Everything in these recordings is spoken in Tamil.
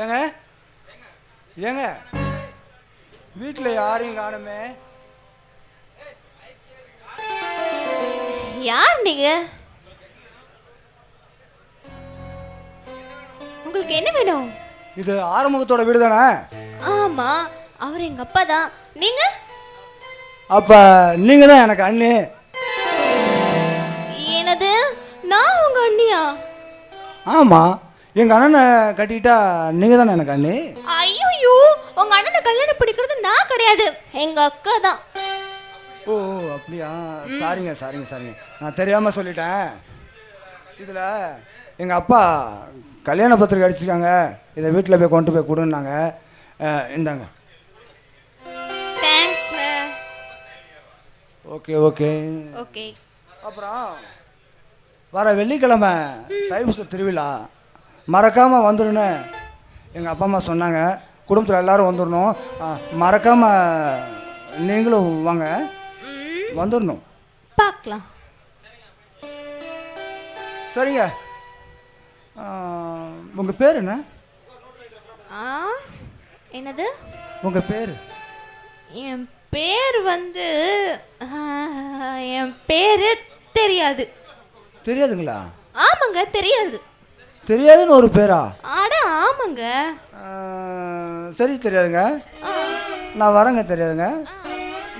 ஏங்க ஏங்க வீட்டில் யாரையும் காணுமே. யார் நீங்க? உங்களுக்கு என்ன வேணும்? இது ஆறுமுகத்தோட வீடு தானே? ஆமா, அவர் எங்க அப்பா தான். நீங்க? அப்ப நீங்க தான் எனக்கு அண்ணி. என்னது? நான் உங்க அண்ணியா? ஆமா, எங்க அண்ணனை கட்டிக்கிட்டா நீங்க தானே எனக்கு அண்ணி. ஐயோ, உங்க அண்ணனை கல்யாணம் பண்ணிக்கிறது நான் கிடையாது, எங்க அக்கா தான். ஓ அப்படியா? சாரிங்க சாரிங்க சாரிங்க, நான் தெரியாம சொல்லிட்டேன். இதுல எங்க அப்பா கல்யாண பத்திரிக்கை அடிச்சிருக்காங்க, இதை வீட்டில் போய் கொண்டு போய் கொடுன்னாங்க. இந்தாங்க. Okay okay okay. அப்புறம் வர வெள்ளிக்கிழமை தைப்பூச திருவிழா மறக்காமல் வந்துடுன்னு எங்கள் அப்பா அம்மா சொன்னாங்க. குடும்பத்தில் எல்லோரும் வந்துடணும், மறக்காமல் நீங்களும் வாங்க, வந்துடணும். பார்க்கலாம். சரிங்க. உங்கள் பேர் என்ன? என்னது? உங்கள் பேர்? என் பேர் வந்து என் பேரு தெரியாது. தெரியாதுங்களா? ஆமாங்க, தெரியாது. தெரியாதுன்னு ஒரு பேரா? அட ஆமாங்க. சரி, தெரியாதுங்க. நான் வரேங்க. தெரியாதுங்க,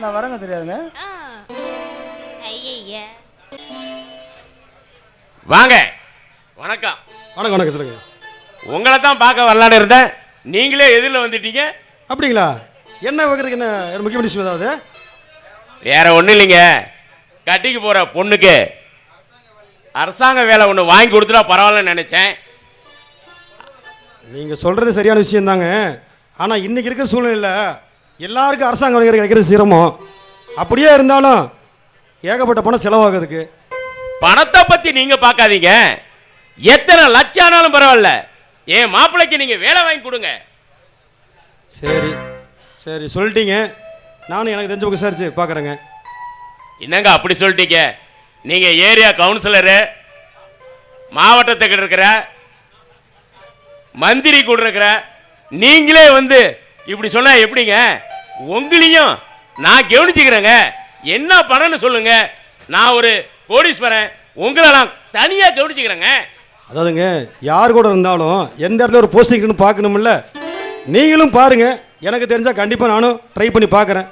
நான் வரேங்க. தெரியாதுங்க. ஐய வாங்க. வணக்கம். வணக்கம் வணக்கம். சொல்லுங்க. உங்களை தான் பார்க்க வரலான்னு இருந்தேன், நீங்களே எதிரில் வந்துட்டீங்க. அப்படிங்களா? என்ன வைக்கிறதுக்கு என்ன முக்கியமான விஷயம் ஏதாவது? வேற ஒன்றும் இல்லைங்க, கட்டிக்கு போகிற பொண்ணுக்கு அரசாங்க வேலை ஒன்று வாங்கி கொடுத்துட்டா பரவாயில்லன்னு நினச்சேன். நீங்கள் சொல்கிறது சரியான விஷயம் தாங்க. ஆனால் இன்றைக்கி இருக்கிற சூழ்நிலையில் எல்லாருக்கும் அரசாங்க வேலை கிடைக்கிறது சிரமம். அப்படியே இருந்தாலும் ஏகப்பட்ட பணம் செலவாகிறதுக்கு. பணத்தை பற்றி நீங்கள் பார்க்காதீங்க, எத்தனை லட்சம் ஆனாலும் பரவாயில்ல, என் மாப்பிள்ளைக்கு நீங்கள் வேலை வாங்கி கொடுங்க. சரி சரி சொல்லிட்டீங்க, நானும் எனக்கு தெரிஞ்சவங்க விசாரிச்சு பார்க்குறேங்க. என்னங்க அப்படி சொல்லிட்டீங்க? நீங்கள் ஏரியா கவுன்சிலரு, மாவட்டத்துக்கு இருக்கிற மந்திரி கூட இருக்கிற நீங்களே வந்து இப்படி சொன்னால் எப்படிங்க? உங்களையும் நான் கவனிச்சுக்கிறேங்க, என்ன பண்ணணும்னு சொல்லுங்க, நான் ஒரு கோடீஸ்வரன், உங்களை நான் தனியாக கவனிச்சுக்கிறேங்க. அதாவதுங்க, யார் கூட இருந்தாலும் எந்த இடத்துல ஒரு போஸ்டிங்னு பார்க்கணுமில்ல. நீங்களும் பாருங்கள், எனக்கு தெரிஞ்சால் கண்டிப்பாக நானும் ட்ரை பண்ணி பார்க்குறேன்.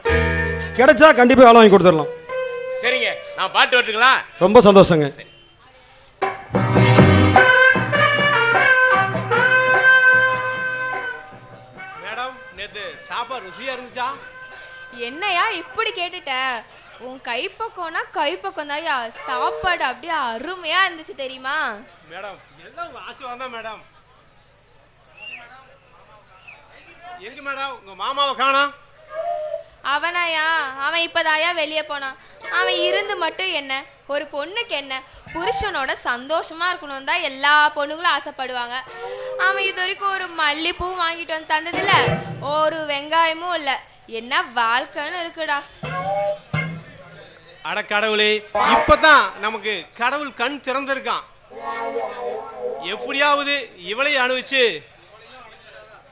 கிடைச்சா கண்டிப்பாக வேலை வாங்கி கொடுத்துடலாம். சரிங்க, நான் பாட்டு வரட்டுங்களா? ரொம்ப சந்தோஷங்க. மேடம், நேத்து சாப்பாடு ருசியா இருந்துச்சா? என்னையா இப்படி கேட்டுட்ட? உன் கைப்பக்கம்னா கைப்பக்கம் தான்யா, சாப்பாடு அப்படியே அருமையா இருந்துச்சு தெரியுமா? மேடம், எல்லாம் உங்க ஆசீர்வாதம் தான் மேடம். எங்க மேடம் உங்க மாமாவை காணோம்? அவனாயா? அவன் இப்பதாயா வெளியே போனான். அவன் இருந்து மட்டும் என்ன, ஒரு பொண்ணுக்கு என்ன, புருஷனோட சந்தோஷமா இருக்கணும் தான் எல்லா பொண்ணுங்களும் ஆசைப்படுவாங்க. அவன் இது வரைக்கும் ஒரு மல்லிப்பூ வாங்கிட்டு வந்து தந்ததில்ல, ஒரு வெங்காயமும் இல்லை. என்ன வாழ்க்கைன்னு இருக்குடா. அட கடவுளே, இப்பதான் நமக்கு கடவுள் கண் திறந்திருக்கான். எப்படியாவது இவளை அனுபவிச்சு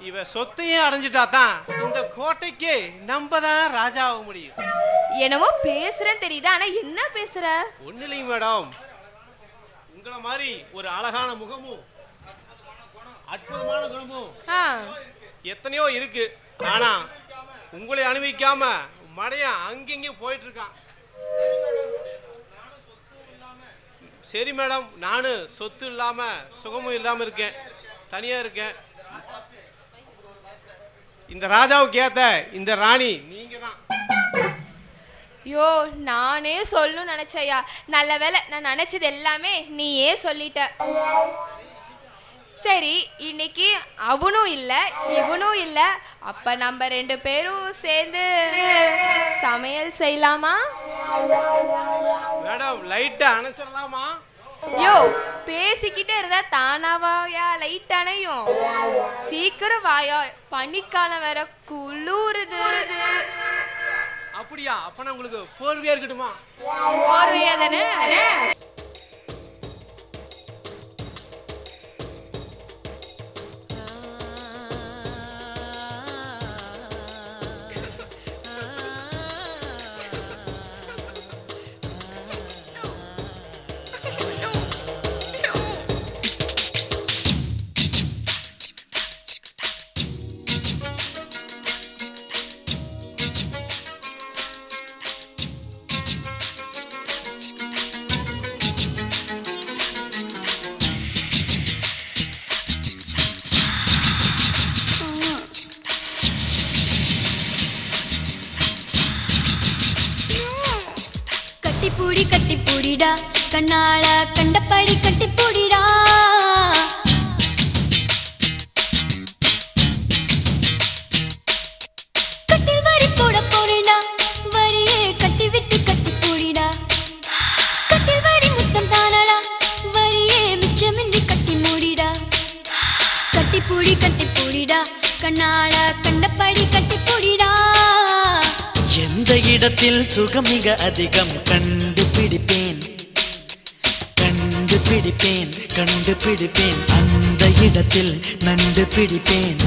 இவ சொத்தையே அடைஞ்சிட்டா தான் இந்த கோட்டைக்கு நம்ம தான் ராஜா ஆக முடியும். என்னவோ பேசுறேன்னு தெரியுது, ஆனா என்ன பேசுற? ஒண்ணு இல்லைங்க மேடம், உங்களை மாதிரி ஒரு அழகான முகமும் அற்புதமான குணமும் எத்தனையோ இருக்கு. ஆனா உங்களை அனுபவிக்காம மடையா அங்கெங்கே போயிட்டு இருக்கான். சரி மேடம், நானும் சொத்து இல்லாம சுகமும் இல்லாம இருக்கேன், தனியா இருக்கேன். இந்த ராஜாவுக்கு ஏத்த இந்த ராணி நீங்க தான். யோ, நானே சொல்லணும்னு நினைச்சையா, நல்ல வேலை நான் நினைச்சது எல்லாமே நீயே சொல்லிட்ட. சரி, இன்னைக்கு அவனும் இல்லை இவனும் இல்லை, அப்ப நம்ம 2 பேரும் சேர்ந்து சமையல் செய்யலாமா? மேடம், லைட்டா அணைச்சிடலாமா? யோ, பேசிக்கிட்டே இருந்தா தானாவாயா லைட் அணையும்? சீக்கிரம் வாயா, பனிக்காலம் வேற, குளிருது. அப்படியா? அப்ப நான் உங்களுக்கு போர்வையா இருக்கட்டுமா? போர்வையா தானே? கண்ணால கண்டபடி கட்டி போடிடா. கட்டில் வரி போட போறேடா, வரியே கட்டி விட்டு கட்டி போடிடா. கட்டில் வரி முத்தம் தானடா, வரியே மிச்சமின்றி கட்டி மூடிடா. கட்டி பூடிடா, கண்ணால கண்டபடி கட்டி போடிடா. எந்த இடத்தில் சுகம் மிக அதிகம் கண்டுபிடிப்பேன் கண்டுபிடிப்பேன் கண்டுபிடிப்பேன் அந்த இடத்தில் நண்டு பிடிப்பேன்.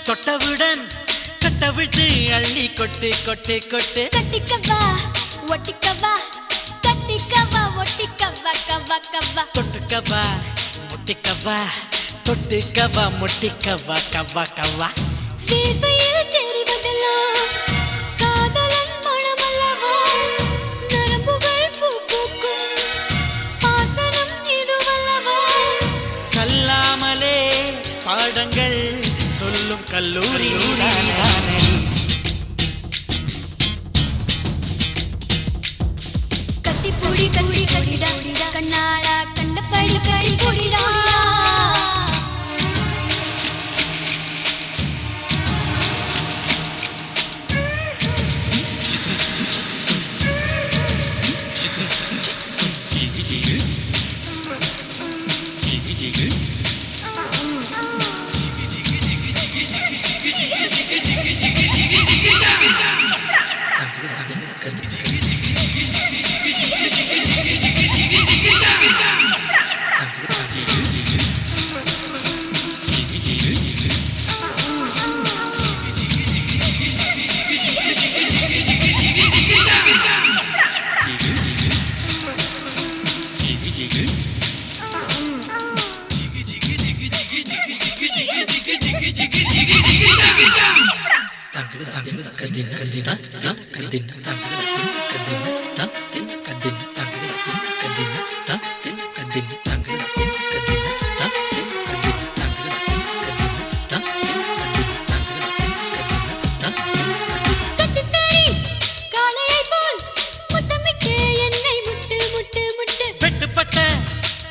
தொட்டவுடன் கட்டவிழ்த்து அள்ளி கொட்டு கொட்டு கொட்டு. கட்டிக்கவா ஒட்டிக்கவா கட்டிக்கவா ஒட்டிக்கவா கவா கவா. தொட்டுக்கவா முட்டிக்கவா தொட்டுக்கவா முட்டிக்கவா கவா கவா. வேர்வையில் தெரிவதெல்லாம் காதலன் மனமல்லவா, நரம்புகள் பூ பூக்கும் பாசனம் இதுவல்லவா. கல்லாமலே பாடங்கள் சொல்லும் கல்லூரி நீதானே. கட்டி போடிடா, கண்ணால கண்டபடி கட்டி போடிடா.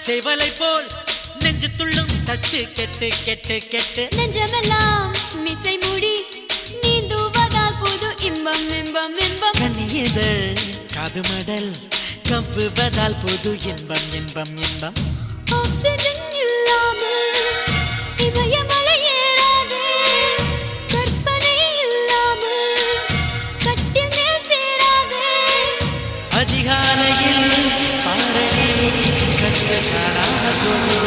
சேவலை போல் நெஞ்சு துள்ளும் தட்டு கெட்டு கெட்டு கெட்டு. நெஞ்சமெல்லாம் மிசை மூடி நீந்துவதால் போது இன்பம் இன்பம் இன்பம். கண்ணியதழ் காது மடல் கவ்வுவதால் போது இன்பம் இன்பம் இன்பம். ஆக்சிஜன் இல்லாமல் இமயமலை ஏறாதே, கற்பனை இல்லாமல் கட்டில் மேல் சேராதே. அதிகாலையில் பாரடி கண்டு காணாத போது.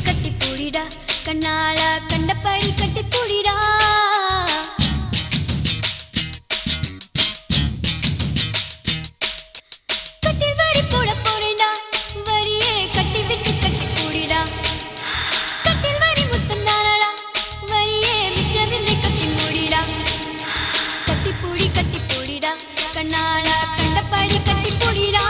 கட்டி பூடிடா, கண்ணால கண்டபடி கட்டி பூடிடா. கட்டில் வரி போட போறேடா, வரியே கட்டி விட்டு கட்டி பூடிடா. கட்டில் வரி முத்தம் தானடா, வரியே மிச்சமின்றி கட்டி மூடிடா. கட்டி பூடிடா, கண்ணால கண்டபடி கட்டி பூடிடா.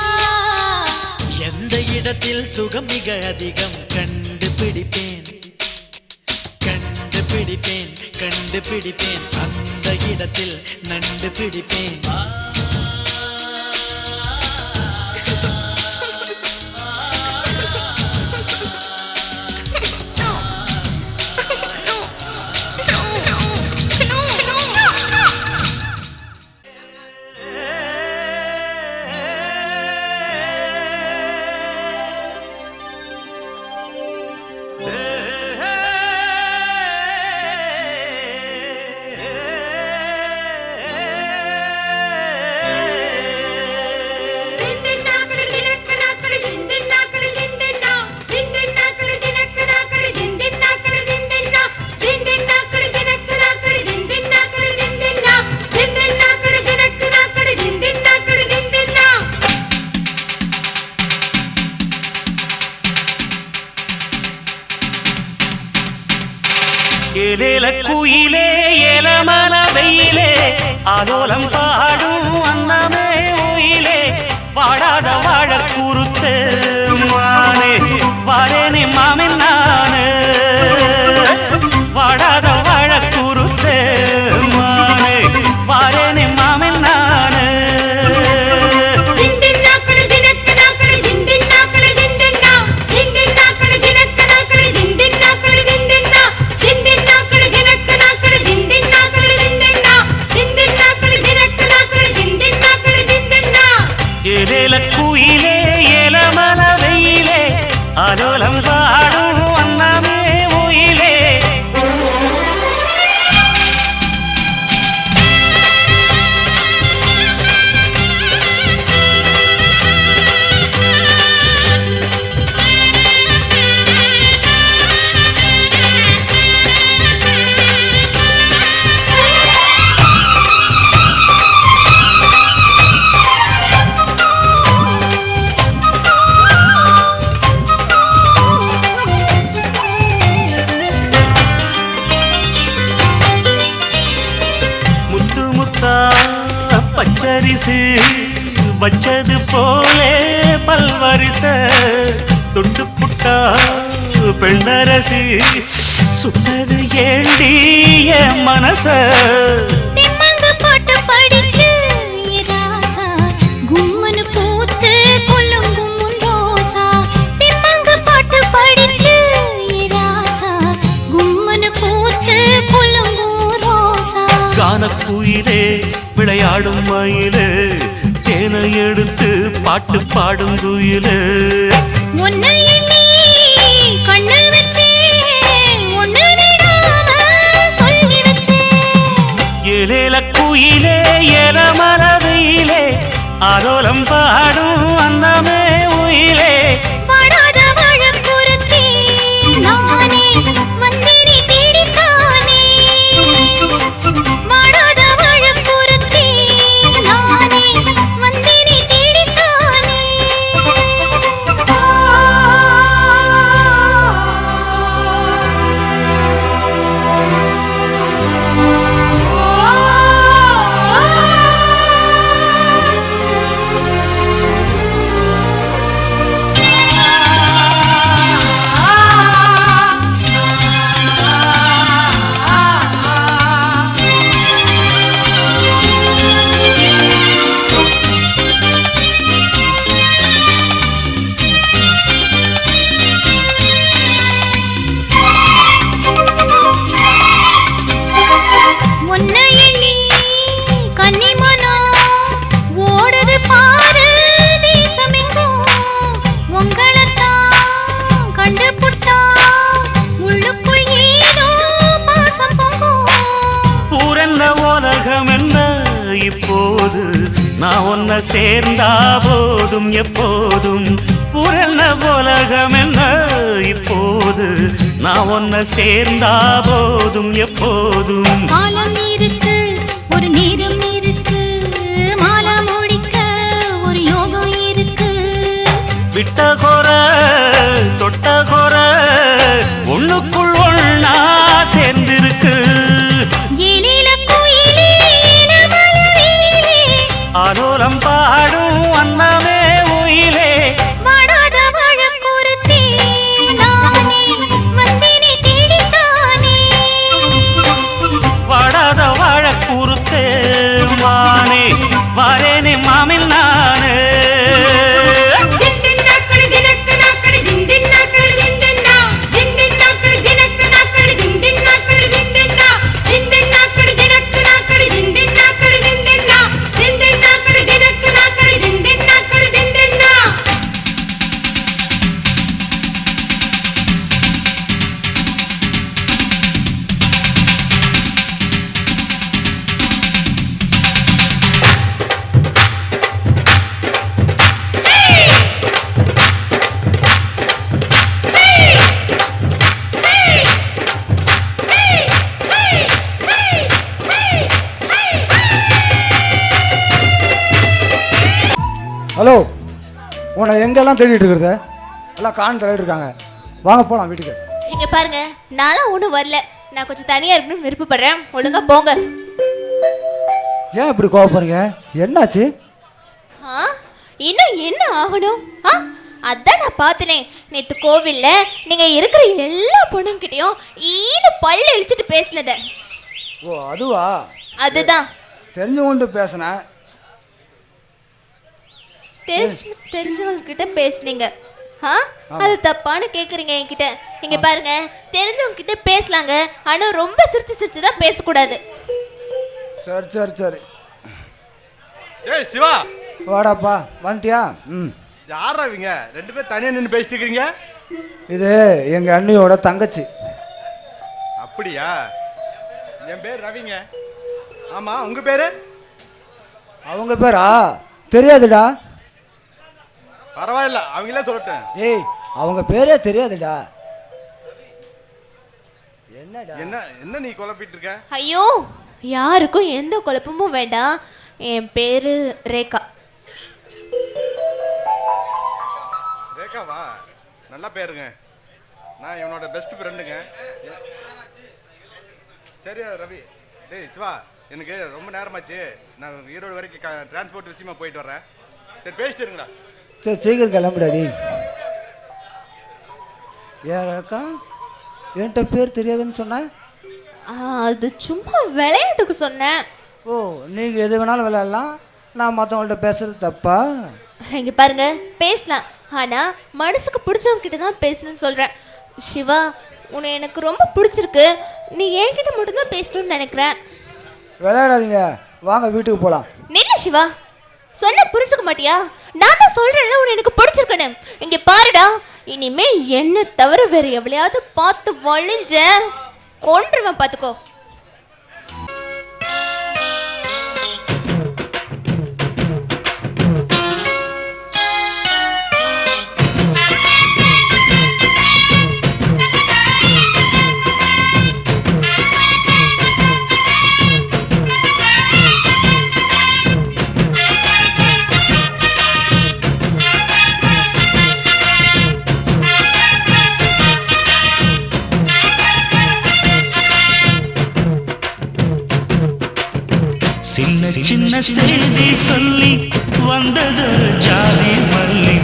எந்த இடத்தில் சுகம் மிக அதிகம் கண்டுபிடிப்பேன் கண்டுபிடிப்பேன் கண்டுபிடிப்பேன் அந்த இடத்தில் நண்டு பிடிப்பேன். ஏலேல குயிலே ஏலமல வெயிலே ஆலோலம் பாடும் அன்னமே உயிலே வாடாத வாழ குறுத்து மானே வாரேனே மாமன் நானு வாடாத வாழ குறுத்து மானே வாரேனே மாமன் நானு ஏலேல குயிலே ஏலமல வெயிலே ஆலோலம் பாடும் அன்னமே உயிலே முத்து முத்தா பச்சரிசு வச்சது போலே பல்வரிச தொட்டு புட்டா பெண்ணரசு சுட்டது ஏண்டி என் மனச திம்மங்க போட்டு படிச்சு ராசா கும்மனு பூத்து கொல்லும் கும்முன் ரோசா திம்மங்க போட்டு படிச்சு ராசா கும்மனு பூத்து கொல்லும் கும்முன் ரோசா கானக்குயிலே விளையாடும் மயிலே தேனை எடுத்து பாட்டு பாடும் குயிலே உன்னை எண்ணி கண்ணு வச்சே ஒண்ணு விடாம சொல்லி வச்சே ஏலேல குயிலே ஏலமல வெயிலே ஆலோலம் பாடும் அன்னமே உயிலே வாடாத வாழப் பொறுத்தே நானே வந்தேனே தேடித்தானே வாடாத வாழப் பொறுத்தே நானே வந்தேனே தேடித்தானே உன்னை எண்ணி கன்னிமனோ ஓடுது பாரு தேசமெங்கும் உங்களைத்தான் கண்டுபுட்டா உள்ளுக்குள் ஏதோ பாசம் பொங்கும் பூரென்ன உலகம் என்ன இப்போது நான் உன்னை சேர்ந்தா போதும் எப்போதும் பூரென்ன உலகம் என்ன இப்போது நான் உன்னை சேர்ந்தா போதும் எப்போதும் காலம் இருக்கு ஒரு நேரம் இருக்கு மாலை முடிக்க ஒரு யோகம் இருக்கு விட்ட கொர தொட்ட கொர ஒண்ணுக்குள் ஒண்ணா சேர்ந்திருக்கு ஏலேல குயிலே ஏலமல வெயிலே ஆலோலம் பாடும் அன்னமே உயிலே வாடாத வாழப் பொறுத்தே நானே வந்தேனே தேடித்தானே வாடாத வாழ குறுத்தே மானே வாரேனே மாமில் நானு ஹலோ, உன்னை எங்கெல்லாம் தேடிட்டு இருக்கிறத எல்லாம் கான் தள்ளிட்டு இருக்காங்க. வாங்க போகலாம் வீட்டுக்கு. இங்க பாருங்க, நான்லாம் ஒன்றும் வரல. நான் கொஞ்சம் தனியா இருக்கணும்னு விருப்பப்படுறேன். ஒழுங்கா போங்க. ஏன் இப்படி கோவப்படுறீங்க? என்னாச்சு? ஆ இன்னும் என்ன ஆகணும்? அதான் நான் பார்த்தனே நேற்று கோவில்ல நீங்க இருக்கிற எல்லா பொண்ணுங்கிட்டையும் ஈனு பல்ல இழிச்சிட்டு பேசினத. ஓ அதுவா? அதுதான். தெரிஞ்சு கொண்டு பேசினேன். தெரிஞ்சவங்க கிட்ட பேசுனீங்க. அது தப்பான்னு கேக்குறீங்க என்கிட்ட. இங்க பாருங்க, தெரிஞ்சவங்க கிட்ட பேசலாங்க, ஆனா ரொம்ப சிரிச்சு சிரிச்சு தான் பேசக்கூடாது. சரி சரி சரி. ஏய் சிவா, வாடாப்பா. வந்துட்டியா? ம். யாரா இவங்க ரெண்டு பேரும் தனியா நின்று பேசிட்டு இருக்கீங்க? இது எங்க அண்ணியோட தங்கச்சி. அப்படியா? என் பேர் ரவிங்க. ஆமா, உங்க பேரு? அவங்க பேரா? தெரியாதுடா. பரவாயில்ல, அவங்களே சொல்லட்டேன். ஏய், அவங்க பேரே தெரியாதுடா. என்னடா என்ன என்ன நீ குழப்பிட்டு இருக்க? ஐயோ, யாருக்கும் எந்த குழப்பமும் வேண்டாம். என் பேரு ரேகா. ரேகாவா? நல்ல பேருங்க. நான் இவனோட பெஸ்ட் ஃப்ரெண்டுங்க. சரி ரவி. டேய் சிவா, எனக்கு ரொம்ப நேரமாச்சு. நான் ஈரோடு வரைக்கும் டிரான்ஸ்போர்ட் விஷயமா போயிட்டு வரேன். சரி பேசிட்டு இருங்களா? சரி சீக்கிரம் கிளம்பிடாடி. யாராக்கா என்கிட்ட பேர் தெரியாதுன்னு சொன்ன? அது சும்மா விளையாட்டுக்கு சொன்னேன். ஓ, நீங்கள் எது வேணாலும் விளையாடலாம், நான் மற்றவங்கள்ட்ட பேசுறது தப்பா? இங்கே பாருங்க, பேசலாம், ஆனால் மனசுக்கு பிடிச்சவங்க கிட்ட தான் பேசணும்னு சொல்கிறேன். சிவா, உன்னை எனக்கு ரொம்ப பிடிச்சிருக்கு. நீ என்கிட்ட மட்டும்தான் பேசணும்னு நினைக்கிறேன். விளையாடாதீங்க, வாங்க வீட்டுக்கு போகலாம். நில்லு சிவா, சொல்ல புரிஞ்சுக்க மாட்டியா? நான் தான் சொல்கிறேன்ல உன்னை எனக்கு பிடிச்சிருக்கேன்னு. இங்கே பாருடா, இனிமே என்ன தவிர வேறு எவ்வளையாவது பார்த்து வழிஞ்ச கொன்றுவேன், பார்த்துக்கோ. சின்ன சின்ன செய்தி சொல்லி வந்தது ஜாதி மல்லி,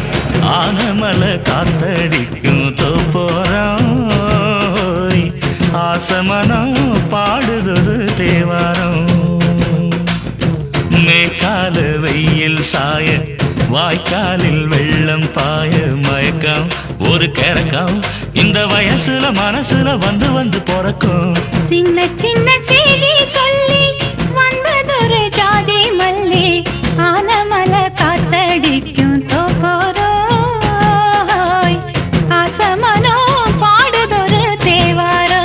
ஆனமல காத்தடிக்கும் தோப்போரம், ஆசமனம் பாடுதொரு தேவாரம். மேற்கால வெயில் சாய, வாய்க்காலில் வெள்ளம் பாய, மயக்கம் ஒரு கிறக்கம் இந்த வயசுல மனசுல வந்து வந்து பிறக்கும். சின்ன சின்ன செய்தி சொல்லி வந்ததொரு ஜாதி மல்லி, ஆனமல காத்தடிக்கும் தோப்போரோய், ஆசமனோ பாடுதொரு தேவாரோ.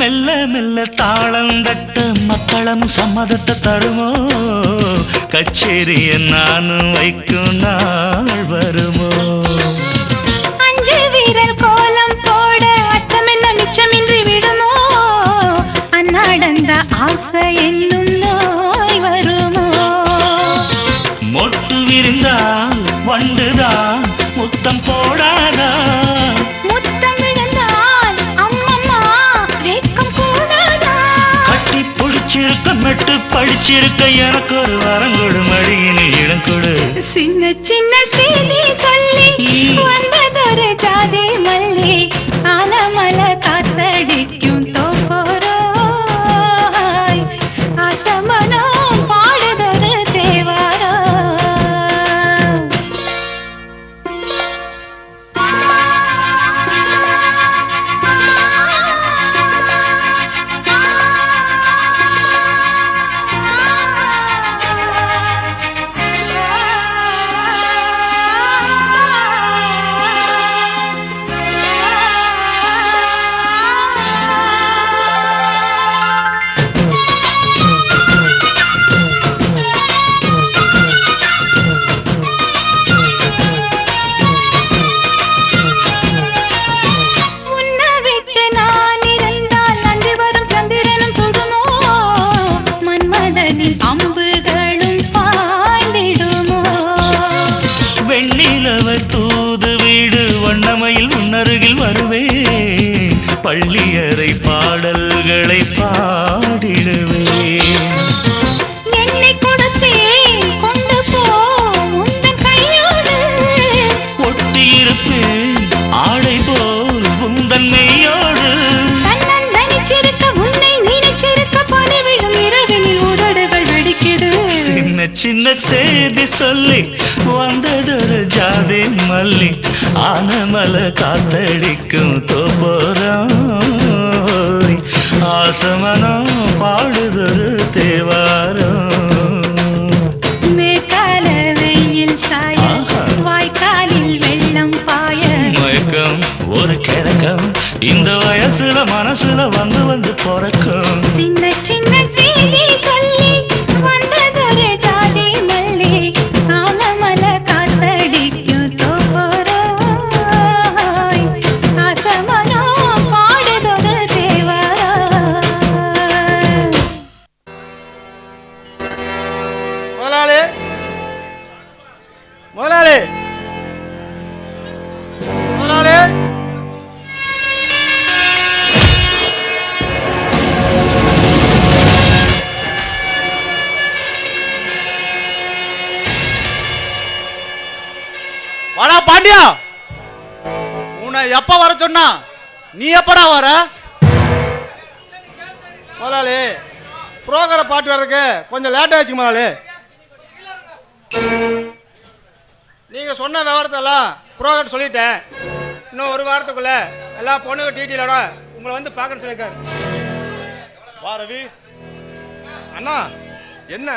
மெல்ல மெல்ல தாளம் கட்ட மக்களும் சம்மதத்தை தருமோ, கச்சேரிய நானும் வைக்கும் நாள் வருமோ. அஞ்சு வீரர் கோலம் போட அச்சமென்ன மிச்சமின்றி விடுமோ, அந்நாடந்த ஆசை என்னும் நோய் வருமோ. மொட்டு விரிந்தால் வண்டுதான் முத்தம் போடாதா, முத்தம் விழுந்தால் அம்மம்மா வெட்கம் கூடாதா. கட்டி பிடிச்சிருக்க மெட்டு படிச்சிருக்க எனக்கு ஒரு வரங்கொடு, மடியினில் இடம் கொடு. சின்ன சின்ன செய்தி சொல்லி வந்ததொரு ஜாதி மல்லி, ஆனமல காத்தடிக்கும் தோப்போரோய், ஆசமனோ பாடுதொரு தேவாரோ. சின்ன செய்தி சொல்லி வந்ததொரு ஜாதி மல்லி ஆனமல காத்தடிக்கும் தோப்போரம் ஆசமனம் பாடுதொரு தேவாரம் மேற்கால வெயில் சாய வாய்க்காலில் வெள்ளம் பாய மயக்கம் ஒரு கிழக்கம் இந்த வயசுல மனசுல வந்து வந்து பிறக்கும் சின்ன சின்ன செய்தி சொல்லி வந்ததொரு ஜாதி மல்லி ஆனமல காத்தடிக்கும் தோப்போராய் ஆசமனோ பாடுதொரு தேவாரம் முதலாளி முதலாளி முதலாளி வாடா பாண்டியா, உன்னை எப்ப வர சொன்னா நீ எப்படா வர? முதலாளி புரோக்கரை பாட்டு வர்றதுக்கு கொஞ்சம் லேட் ஆயிடுச்சு முதலாளி. நீங்கள் சொன்ன விவரத்தெல்லாம் புரோக்கர் சொல்லிட்டேன். இன்னும் ஒரு வாரத்துக்குள்ள எல்லா பொண்ணுங்க டீட்டெயிலோட உங்களை வந்து பார்க்கணும்னு சொல்லியிருக்காரு. வா ரவி. அண்ணா என்ன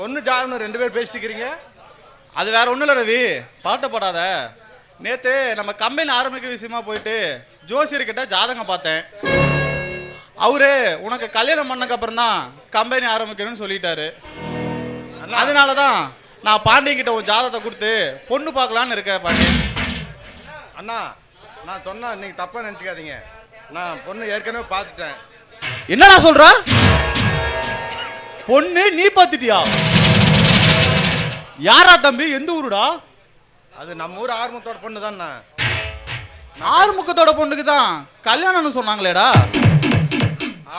பொண்ணு ஜாதகம் 2 பேர் பேசிட்டுக்கிறீங்க? அது வேற ஒன்றும் இல்லை ரவி, பாட்டப்படாத. நேற்று நம்ம கம்பெனி ஆரம்பிக்கிற விஷயமா போயிட்டு ஜோசியர்கிட்ட ஜாதகம் பார்த்தேன். அவரு உனக்கு கல்யாணம் பண்ணக்கப்புறம் தான் கம்பெனி ஆரம்பிக்கணும்னு சொல்லிட்டாரு. அதனால தான் நான் பாண்டியங்கிட்ட ஒரு ஜாதகத்தை கொடுத்து பொண்ணு பார்க்கலான்னு இருக்கேன். பாண்டி அண்ணா நான் சொன்னா நீங்கள் தப்பாக நினச்சிக்காதீங்க. நான் பொண்ணு ஏற்கனவே பார்த்துட்டேன். என்னடா சொல்ற? பொண்ணு நீ பார்த்துட்டியா? யாரா தம்பி, எந்த ஊருடா? அது நம்ம ஊர் ஆர்வத்தோட பொண்ணு தான்ண்ணா. ஆறுமுகத்தோட பொண்ணுக்கு தான் கல்யாணம்னு சொன்னாங்களேடா.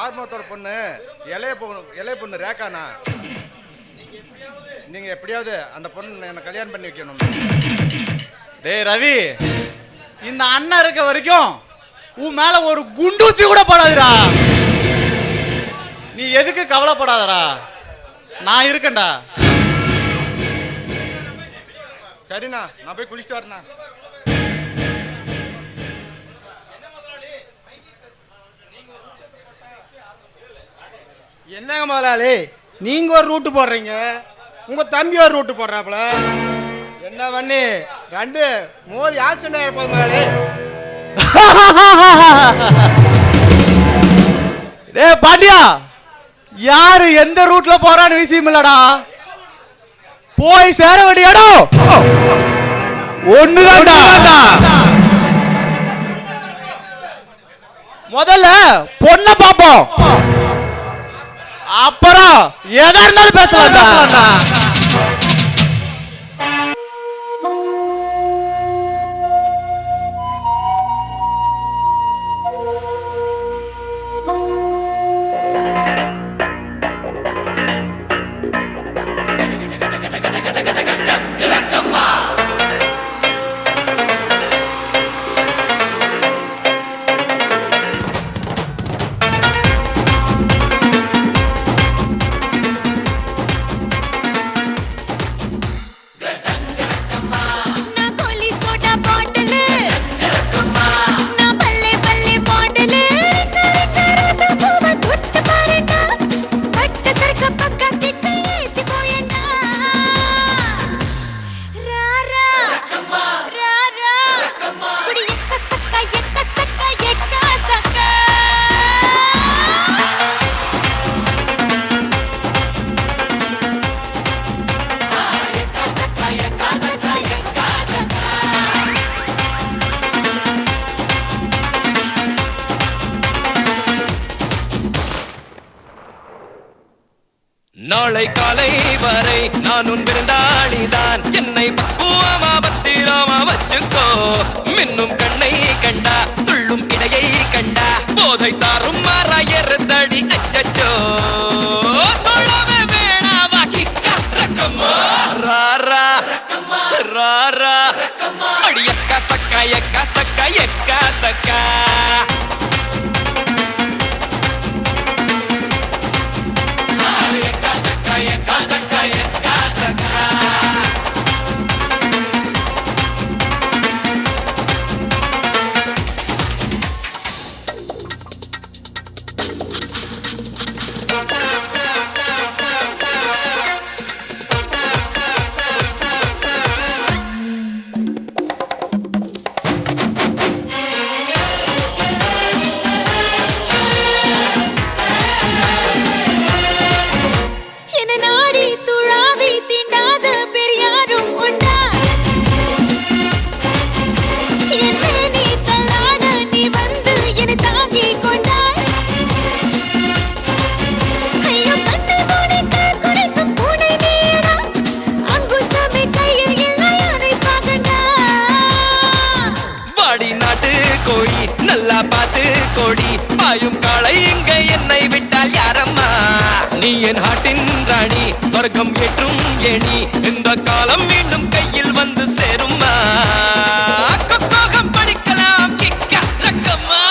ஆர்வத்தோட பொண்ணு இளைய பொண்ணு ரேக்காண்ணா. நீங்கள் எப்படியாவது அந்த பொண்ணு என்னை கல்யாணம் பண்ணி வைக்கணும். டேய் ரவி, இந்த அண்ணன் இருக்க வரைக்கும் உன் மேல ஒரு குண்டூச்சி கூட படாதுடா. நீ எதுக்கு கவலைப்படாதடா, நான் இருக்கேன்டா. சரிண்ணா, நான் போய் குளிச்சுட்டு வரேண்ணா. என்னங்க முதலாளி, நீங்க ஒரு ரூட்டு போடுறீங்க, உங்க தம்பி ஒரு ரூட்டு போடுறாப்புல. என்ன பண்ணி 2 மோதி ஆக்சிடென்ட் ஆயிருப்போது முதலாளி. டேய் பாண்டியா, யாரு எந்த ரூட்ல போறான்னு விஷயம் இல்லடா. போய் சேர வேண்டிய இடம் ஒண்ணுதான்டா. முதல்ல பொண்ணை பாப்போம், அப்புறம் எதா இருந்தாலும் பேசலாம்டா. நாளை காலை வரை நான் உன் விருந்தாளிதான். என்னை பக்குவமா பத்திரமா வச்சுக்கோ. மின்னும் கண்ணை கண்டா துள்ளும் இடையை கண்டா போதை தாரும் மாறாயறுத்தடி அச்சச்சோ. சொல்லவே வேணாவா கிக்கா ரக்கம்மா ராரா ராரா அடி எக்கா சக்கா எக்கா சக்கா எக்கா சக்கா. எக்கா சக்கா எக்கா சக்கா எக்கா சொர்க்கம் ஏற்றும் ஏணி இந்த காலம் மீண்டும் கையில் வந்து சேருமா கொக்கோகம் படிக்கலாம் கிக்கா ரக்கம்மா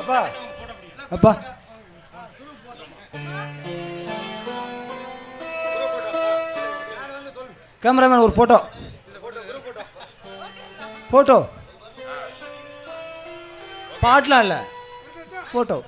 அப்பா அப்பா கேமராமேன் ஒரு போட்டோ போட்டோ பாட்டலாம் இல்லை போட்டோ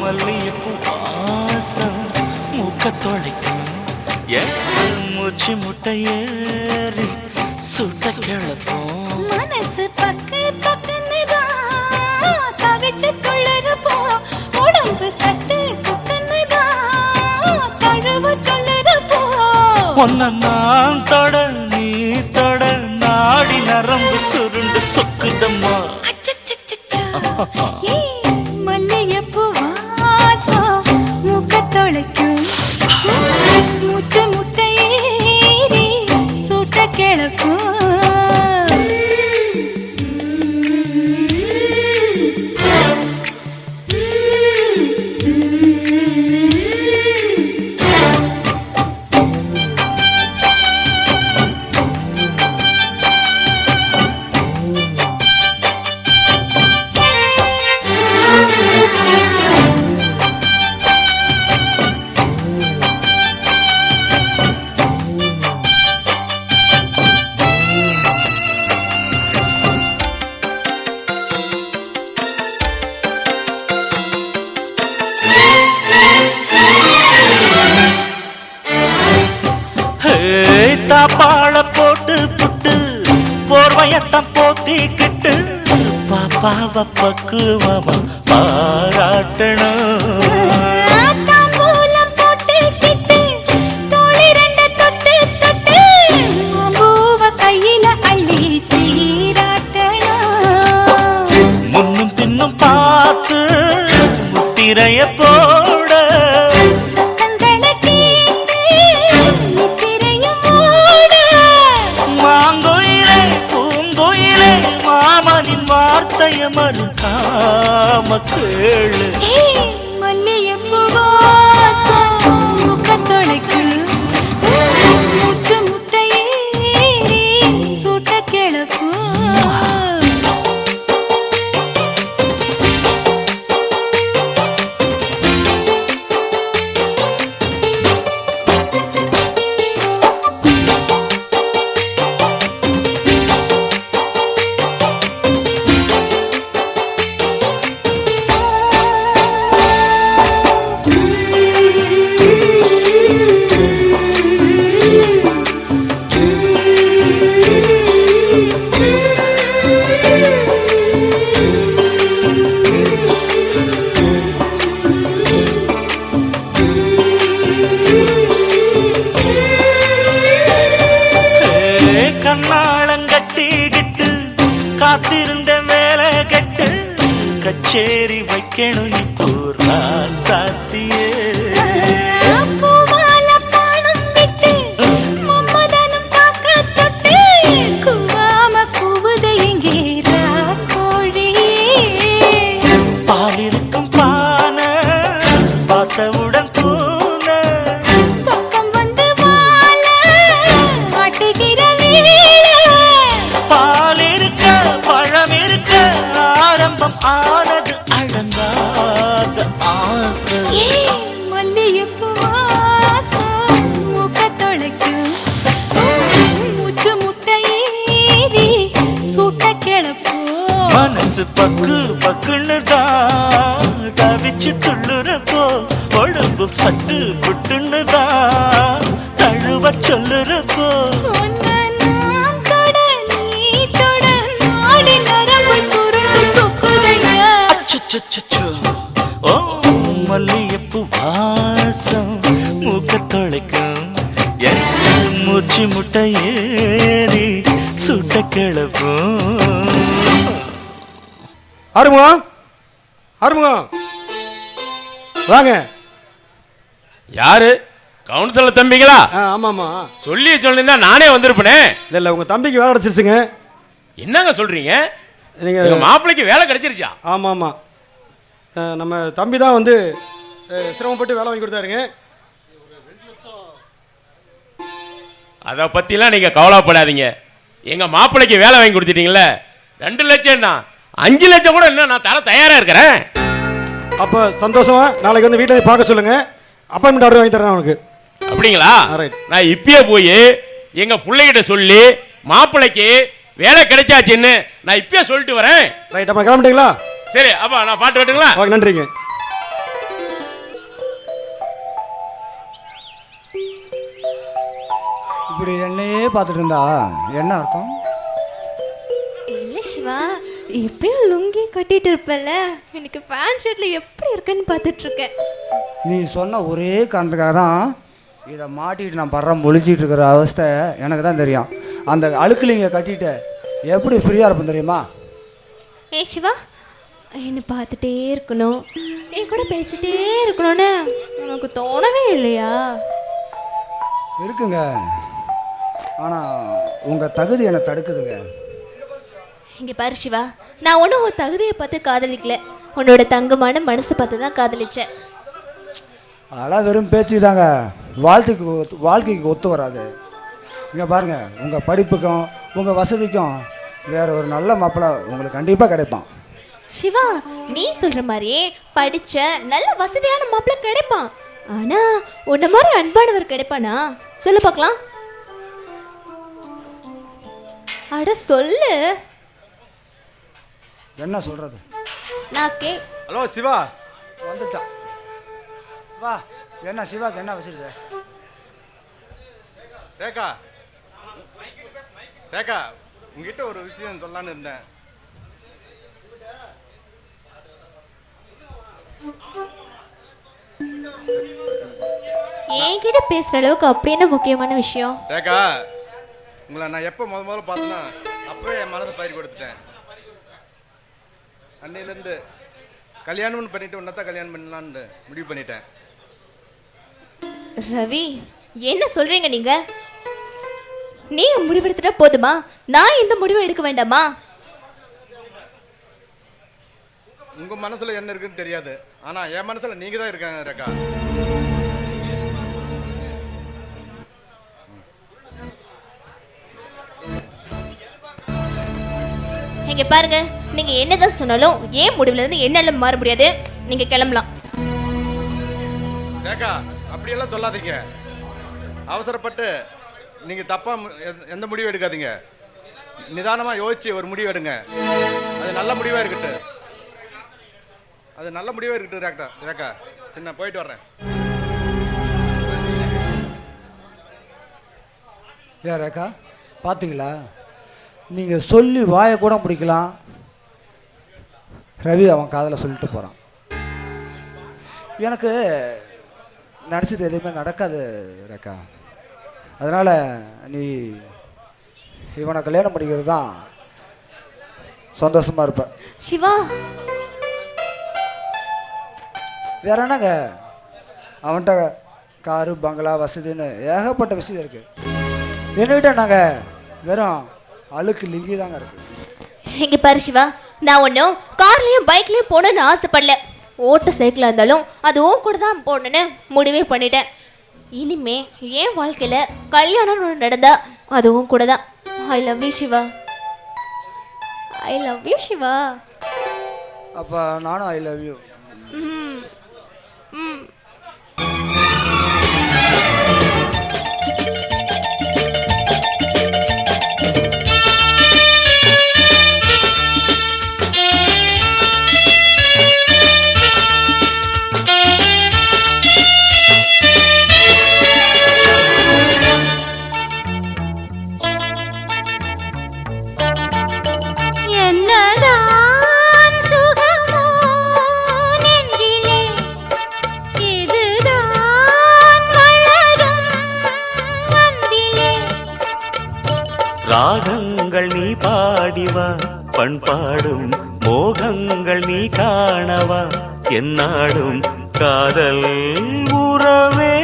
மல்லியப்பூ வாசம் மூக்க தொலைக்கும் மூச்சு முட்டை ஏறி சுட்ட கிளப்போம் மனசு பக்கு பக்குன்னுதான் தவிச்சு துள்ளறப்போ உடம்பு சட்டு குக்குன்னுதான் தழுவ சொல்லுறப்போ ஒன்ன நான் தொட நீ தொட நாடி நரம்பு சுருண்டு சொக்குதம்மா மல்லியப்பூ வாசம் மூக்க தொலைக்கும் மூச்சு முட்டை ஏறி சுட்ட கிளப்போம் பொம்மையத்தான் போத்திக்கிட்டு பாப்பாவ பக்குவமா பாராட்டணும். தாம்பூலம் போட்டுக்கிட்டு தோழி ரெண்ட தொட்டு தொட்டு பூவ கையில அள்ளி சீராட்டணும். முன்னும் பின்னும் பார்த்து முத்திரைய போட சத்தங்களை கேட்டு நித்திரையும் மூட. மாங்கோயிலே பூங்கோயிலே மாமனின் வார்த்தைய மறுக்காம கேளு. மல்லிகைப்பூ வாசம் மூக்கத் தொலைக்கும். மூச்சு முட்டையேறி சூட்டக் கிளப்பும். கண்ணாளங்கட்டிக்கிட்டு காத்திருந்த வேலை கட்டு கச்சேரி வைக்கணும் இப்போ ராசாத்தியே. பூவால பானம் விட்டு மம்மதனம் தாக்க தொட்டு கூவாம கூவுது எங்கே ராக்கோழியே. பாலிருக்கும் பானை பார்த்தவுடன் பூன பக்கம் வந்து வாழ மாட்டுகிற வீழ. பால் இருக்க பழம் இருக்க ஆரம்பம் ஆனது அடங்காத ஆசை. மல்லிகைப்பூ வாசம் மூக்கத் தொலைக்கும். மூச்சு முட்டையேறி சூட்டக் கிளப்பும். மனசு பக்கு பக்குன்னு தான் தவிச்சு துள்ளுறப்போ உடம்பு சட்டு புட்டுன்னு தான் தழுவ சொல்லுறப்போ உன்னை நான் தொட நீ தொட நாடி நரம்பு சுருண்டு சொக்குதையா. அச்சச்சச்சோ. ஓ மல்லிகைப்பூ வாசம் மூக்கத் தொலைக்கும். என் மூச்சு முட்டை ஏறி சுட்ட கிளப்பும். ஆறுமுகம் ஆறுமுகம் வாங்க. யாரு கவுன்சிலர் தம்பிங்களா? ஆமாம்மா. சொல்லி சொல்லிருந்தா நானே வந்திருப்பேனே. இல்லை இல்லை உங்கள் தம்பிக்கு வேலை கிடச்சிருச்சுங்க. என்னங்க சொல்றீங்க? நீங்கள் எங்க மாப்பிள்ளைக்கு வேலை கிடைச்சிருச்சா? ஆமாம் ஆமாம். நம்ம தம்பி தான் வந்து சிரமப்பட்டு வேலை வாங்கி கொடுத்தாருங்க. அதை பத்திலாம் நீங்க கவலைப்படாதீங்க. எங்க மாப்பிள்ளைக்கு வேலை வாங்கி கொடுத்துட்டீங்களே, 2 லட்சம் தான், 5 லட்சம் கூட இன்னும் நான் தர தயாரா இருக்கிறேன். அப்போ சந்தோஷமா நாளைக்கு வந்து வீட்டில் பார்க்க சொல்லுங்க. அப்பாயின்மெண்ட் ஆர்டர் வாங்கி தரேன் அவனுக்கு. அப்படிங்களா? ரைட். நான் இப்பயே போய் எங்க பிள்ளைகிட்ட சொல்லி மாப்பிள்ளைக்கு வேலை கிடைச்சாச்சுன்னு நான் இப்பயே சொல்லிட்டு வரேன். ரைட். அப்போ கிளம்பிட்டீங்களா? சரி அப்பா நான் பாட்டு விட்டுங்களா? ஓகே நன்றிங்க. இப்படி என்னையே பார்த்துட்டு இருந்தா என்ன அர்த்தம்? இல்ல சிவா, எப்பயும் லுங்கி கட்டிட்டு இருப்பல, எனக்கு ஃபேன் ஷர்ட்ல எப்படி இருக்குன்னு பார்த்துட்டு இருக்கேன். நீ சொன்ன ஒரே காரணத்துக்காக தான் இதை மாட்டிட்டு நான் படுறேன் முழிச்சிட்டு இருக்கிற அவஸ்தை எனக்கு தான் தெரியும். அந்த அழுக்குலிங்க கட்டிட்டு எப்படி ஃப்ரீயாக இருப்பேன் தெரியுமா? ஏ சிவா, என்னை பார்த்துட்டே இருக்கணும், என் கூட பேசிட்டே இருக்கணும்னு உனக்கு தோணவே இல்லையா? இருக்குங்க, ஆனால் உங்கள் தகுதி என்னை தடுக்குதுங்க. இங்கே பாரு சிவா, நான் ஒன்றும் உன் தகுதியை பார்த்து காதலிக்கல, உன்னோட தங்கமான மனசை பார்த்து தான் காதலிச்சேன். அதெல்லாம் வெறும் பேச்சு தாங்க, வாழ்க்கைக்கு ஒத்து வராது. இங்கே பாருங்கள், உங்கள் படிப்புக்கும் உங்கள் வசதிக்கும் வேற ஒரு நல்ல மாப்பிள்ளை உங்களுக்கு கண்டிப்பாக கிடைப்பான். சிவா, நீ சொல்கிற மாதிரியே படித்த நல்ல வசதியான மாப்பிள்ளை கிடைப்பான். ஆனால் உன்ன மாதிரி அன்பானவர் கிடைப்பானா? சொல்லு பார்க்கலாம். அட சொல்லு. என்ன சொல்கிறது? நான் ஹலோ சிவா, வந்துட்டான். வா. என்ன சிவாக்கு என்ன வச்சிருக்க? ரேகா ரேகா உங்ககிட்ட ஒரு விஷயம் சொல்லலான்னு இருந்தேன். என்கிட்ட பேசுற அளவுக்கு அப்படி என்ன முக்கியமான விஷயம்? ரேகா, உங்களை நான் எப்போ முதல்ல பார்த்தேன்னா அப்பவே என் மனதை பயிர் கொடுத்துட்டேன். அன்னையிலேருந்து கல்யாணம்னு பண்ணிட்டு உன்னதான் கல்யாணம் பண்ணலான்னு முடிவு பண்ணிட்டேன். ரவி, என்ன சொல்றீங்க நீங்க? நீங்க முடிவெடுத்துட்டா போதுமா? நான் இந்த முடிவை எடுக்க வேண்டாமா? உங்க மனசுல என்ன இருக்குன்னு தெரியாது, ஆனா என் மனசுல நீங்க தான் இருக்காங்க ரேகா. இங்க பாருங்க, நீங்க என்னதான் சொன்னாலும் ஏன் முடிவுல இருந்து என்னால மாற முடியாது. நீங்க கிளம்பலாம். ரேகா, அப்படியெல்லாம் சொல்லாதீங்க. அவசரப்பட்டு நீங்க தப்பா எந்த முடிவும் எடுக்காதீங்க. நிதானமா யோசிச்சு ஒரு முடிவு எடுங்க. அது நல்ல முடிவா இருக்கட்டும். அது நல்ல முடிவா இருக்கட்டும் ரேகா. சின்ன போயிட்டு வர்றேன். ஏன் ரேகா, பார்த்தீங்களா? நீங்கள் சொல்லி வாயை கூட முடிக்கலாம், ரவி அவன் காதில் சொல்லிட்டு போகிறான். எனக்கு நினச்சது எதுவுமே நடக்காது ரேகா. அதனால் நீ இவனை கல்யாணம் பண்ணிக்கிறது தான் சந்தோஷமாக இருப்ப. சிவா, வேற என்னங்க, அவன்கிட்ட காரு பங்களா வசதின்னு ஏகப்பட்ட விஷயம் இருக்குது. என்னகிட்ட நாங்கள் வெறும் அழுக்கு லிங்கி தாங்க இருக்கு. இங்க பாரு சிவா, நான் ஒன்றும் கார்லயும் பைக்லயும் போகணும்னு ஆசைப்படல. ஓட்ட சைக்கிளாக இருந்தாலும் அது உன் கூட தான் போகணுன்னு முடிவே பண்ணிட்டேன். இனிமே என் வாழ்க்கையில கல்யாணம் நடந்தா அதுவும் கூட தான். I love you Shiva. I love you Shiva. அப்போ நானும் ஐ லவ் யூ. ம் ம். ராகங்கள் நீ பாடிவா, பண்பாடும் மோகங்கள் நீ காணவா, என்னாடும் காதல் உறவே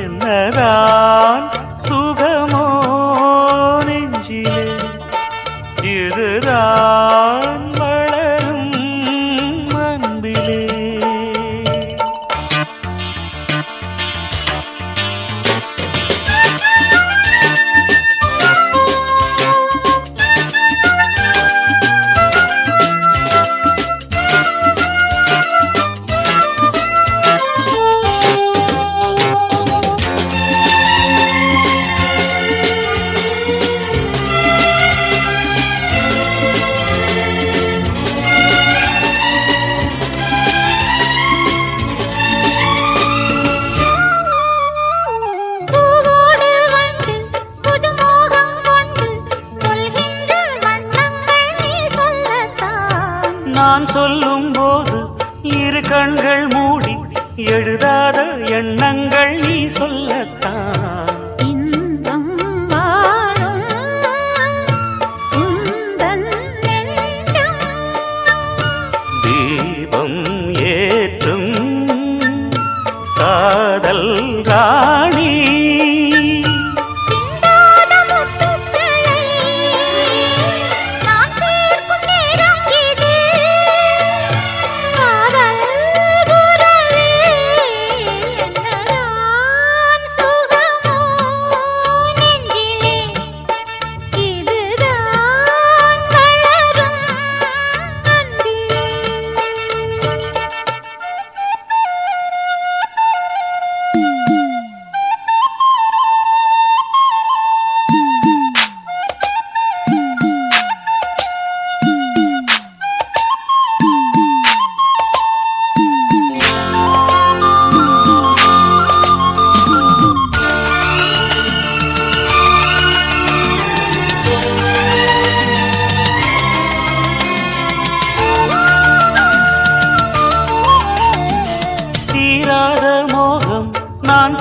என்னதான் சுகமோ நெஞ்சிலே, இதுதான் வளரும் அன்பிலே. நான் சொல்லும் போது இரு கண்கள் மூடி எழுதாத எண்ணங்கள் நீ சொல்லத்தான். இன்பம் வாழும் உந்தன் நெஞ்சம் தீபம் ஏற்றும் காதல் ராணி.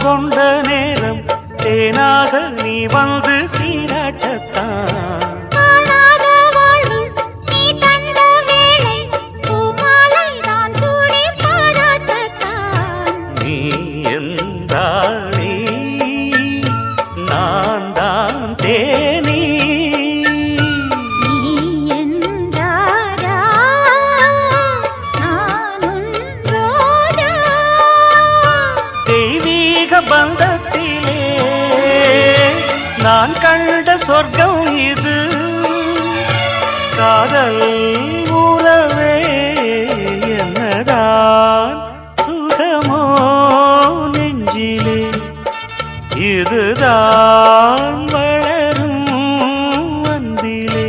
கொண்ட நேரம் தேனாக நீ வந்து சீராட்டத்தான் காணாத வாழ்வு நீ தந்த வேளை பூமாலை தான் சூடி பாராட்டத்தான் நீ எந்தாளி நான் தான் தேனி நீ என்றாரா நானும் ரோஜா தெய்வீக பந்தத்திலே நான் கண்ட சொர்க்கம் இது காதல் உறவே என்னதான் சுகமோ நெஞ்சிலே இதுதான் வளரும் அன்பிலே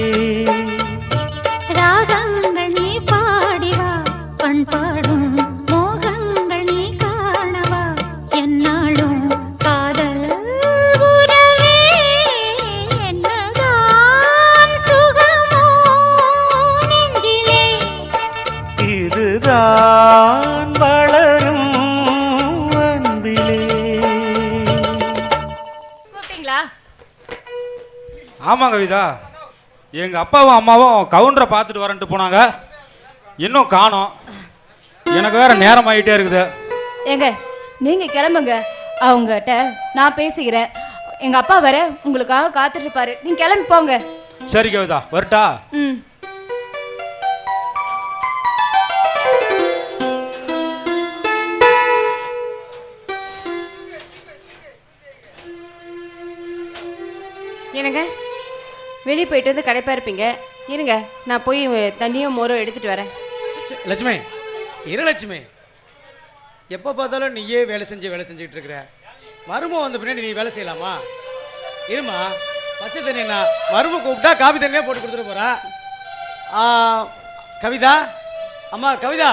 ராகங்கள் நீ பாடிவா பண்பாடும் மோகங்கள் நீ காணவா என்னாலும் காதல் உறவே என்னதான் சுகமோ நெஞ்சிலே இதுதான் வளரும் அன்பிலே. கூப்பிட்டீங்களா? ஆமாம் கவிதா, எங்கள் அப்பாவும் அம்மாவும் கவுண்டரை பார்த்துட்டு வரேன்ட்டு போனாங்க. இன்னும் காணோம். எனக்கு வேற நேரம் ஆகிட்டே இருக்குது. ஏங்க நீங்க கிளம்புங்க, அவங்ககிட்ட நான் பேசிக்கிறேன். எங்க அப்பா வர உங்களுக்காக காத்துட்டு இருப்பாரு, நீங்க கிளம்பி போங்க. சரி கவிதா, வரட்டா? ம். என்னங்க வெளியே போயிட்டு வந்து கடைப்பா இருப்பீங்க, இருங்க நான் போய் தண்ணியும் மோரும் எடுத்துட்டு வரேன். லட்சுமி, இரு லட்சுமி, எப்போ பார்த்தாலும் நீயே வேலை செஞ்சுக்கிட்டு இருக்கிற. மரும வந்த பின்னாடி நீ வேலை செய்யலாமா? இருமா, பச்சை தண்ணி என்ன மரும கூப்பிட்டா காபி தண்ணியே போட்டு கொடுத்துட்டு போறா. கவிதா, அம்மா கவிதா.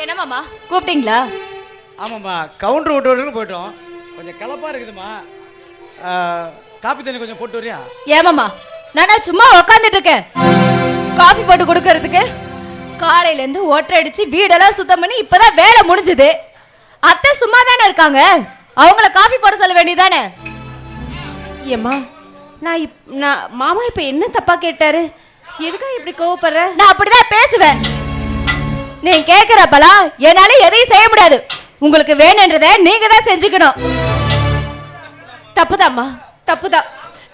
என்னமாமா கூப்பிட்டீங்களா? ஆமாம்மா, கவுண்டர் விட்டு போயிட்டோம், கொஞ்சம் கலப்பா இருக்குதுமா. காபி தண்ணி கொஞ்சம் போட்டு வரியா? ஏமாமா நானா சும்மா உக்காந்துட்டு இருக்கேன், காஃபி போட்டு கொடுக்கறதுக்கு. காலையில இருந்து ஒற்றை அடிச்சு வீடெல்லாம் சுத்தம் பண்ணி இப்பதான் வேலை முடிஞ்சது. அத்தை சும்மா தானே இருக்காங்க, அவங்கள காஃபி போட சொல்ல வேண்டியதானே? ஏம்மா நான் மாமா இப்ப என்ன தப்பா கேட்டாரு, எதுக்காக இப்படி கோவப்படுற? நான் அப்படிதான் பேசுவேன். நீ கேக்குறப்பலாம் என்னால எதையும் செய்ய முடியாது. உங்களுக்கு வேணுன்றதை நீங்க தான் செஞ்சுக்கணும். தப்புதாம்மா, தப்புதான்.